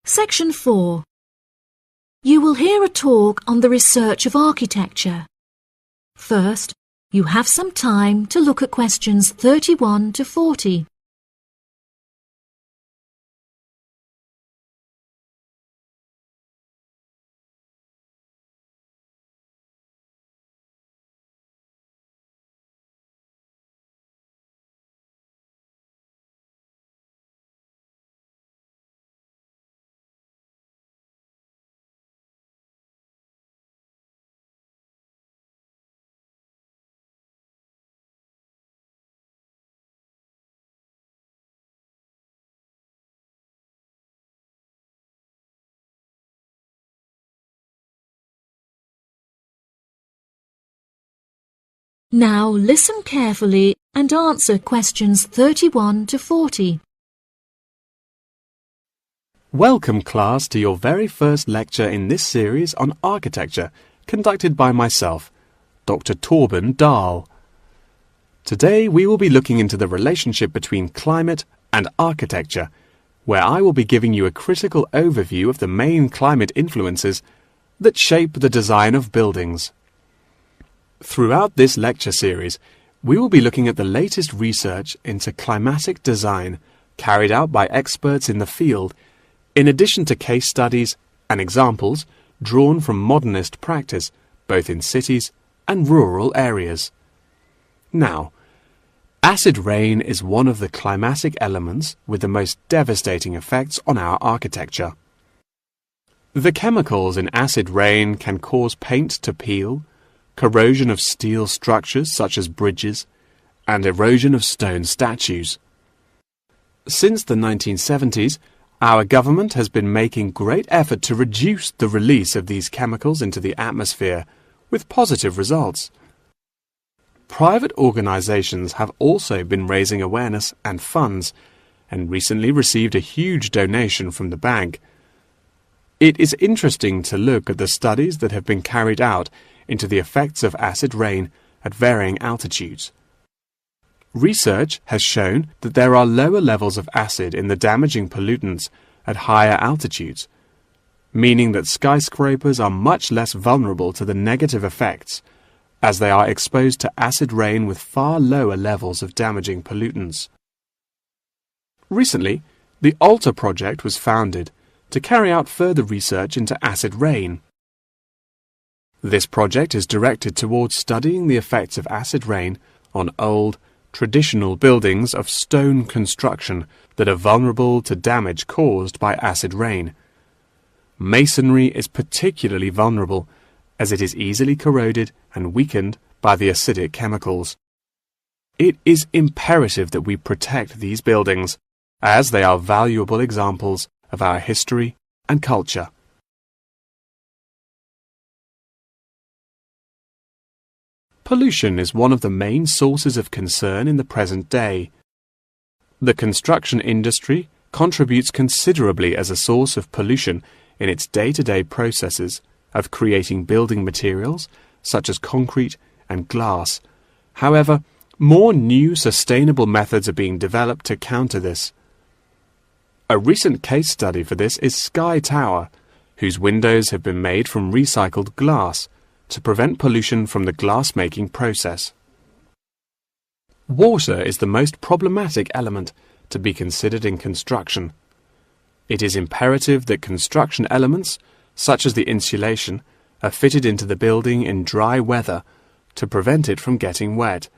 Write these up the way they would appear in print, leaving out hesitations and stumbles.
Section 4. You will hear a talk on the research of architecture. First, you have some time to look at questions 31 to 40. Now listen carefully and answer questions 31 to 40. Welcome, class, to your very first lecture in this series on architecture, conducted by myself, Dr. Torben Dahl. Today we will be looking into the relationship between climate and architecture, where I will be giving you a critical overview of the main climate influences that shape the design of buildings. Throughout this lecture series, we will be looking at the latest research into climatic design carried out by experts in the field, in addition to case studies and examples drawn from modernist practice, both in cities and rural areas. Now, acid rain is one of the climatic elements with the most devastating effects on our architecture. The chemicals in acid rain can cause paint to peel, corrosion of steel structures such as bridges, and erosion of stone statues. Since the 1970s, our government has been making great effort to reduce the release of these chemicals into the atmosphere, with positive results. Private organizations have also been raising awareness and funds, and recently received a huge donation from the bank. It is interesting to look at the studies that have been carried out into the effects of acid rain at varying altitudes. Research has shown that there are lower levels of acid in the damaging pollutants at higher altitudes, meaning that skyscrapers are much less vulnerable to the negative effects, as they are exposed to acid rain with far lower levels of damaging pollutants. Recently, the ALTA project was founded to carry out further research into acid rain. This project is directed towards studying the effects of acid rain on old, traditional buildings of stone construction that are vulnerable to damage caused by acid rain. Masonry is particularly vulnerable as it is easily corroded and weakened by the acidic chemicals. It is imperative that we protect these buildings, as they are valuable examples of our history and culture. Pollution is one of the main sources of concern in the present day. The construction industry contributes considerably as a source of pollution in its day-to-day processes of creating building materials such as concrete and glass. However, more new sustainable methods are being developed to counter this. A recent case study for this is Sky Tower, whose windows have been made from recycled glass to prevent pollution from the glass-making process. Water is the most problematic element to be considered in construction. It is imperative that construction elements, such as the insulation, are fitted into the building in dry weather to prevent it from getting wet.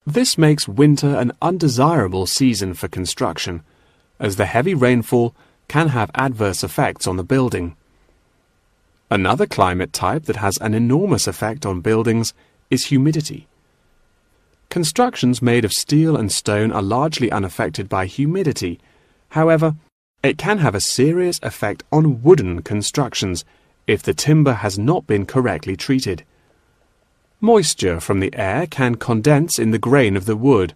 This makes winter an undesirable season for construction, as the heavy rainfall can have adverse effects on the building. Another climate type that has an enormous effect on buildings is humidity. Constructions made of steel and stone are largely unaffected by humidity. However, it can have a serious effect on wooden constructions if the timber has not been correctly treated. Moisture from the air can condense in the grain of the wood,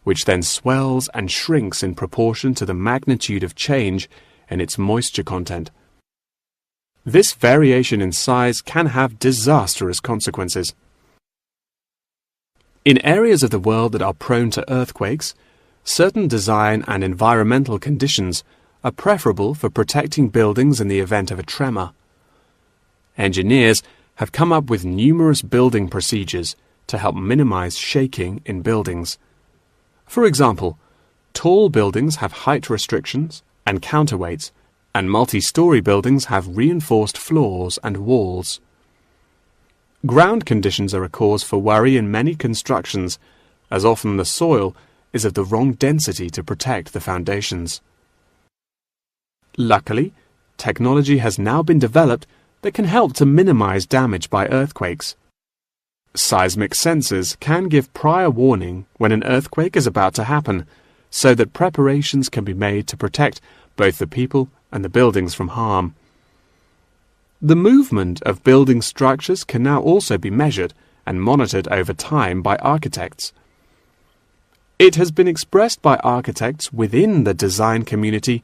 which then swells and shrinks in proportion to the magnitude of change in its moisture content. This variation in size can have disastrous consequences. In areas of the world that are prone to earthquakes, certain design and environmental conditions are preferable for protecting buildings in the event of a tremor. Engineers have come up with numerous building procedures to help minimize shaking in buildings. For example, tall buildings have height restrictions and counterweights, and multi-story buildings have reinforced floors and walls. Ground conditions are a cause for worry in many constructions, as often the soil is of the wrong density to protect the foundations. Luckily, technology has now been developed that can help to minimize damage by earthquakes. Seismic sensors can give prior warning when an earthquake is about to happen, so that preparations can be made to protect both the people and the buildings from harm. The movement of building structures can now also be measured and monitored over time by architects. It has been expressed by architects within the design community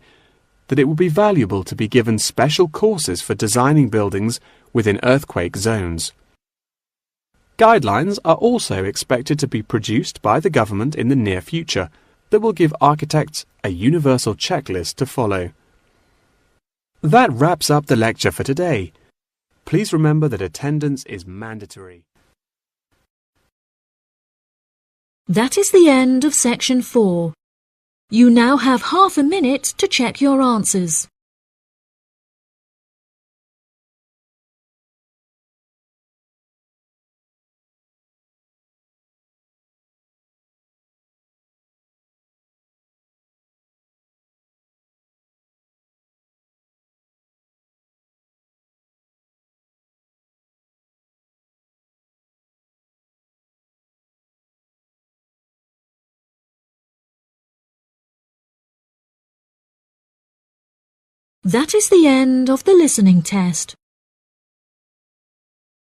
that it would be valuable to be given special courses for designing buildings within earthquake zones. Guidelines are also expected to be produced by the government in the near future that will give architects a universal checklist to follow. That wraps up the lecture for today. Please remember that attendance is mandatory. That is the end of Section 4. You now have half a minute to check your answers. That is the end of the listening test.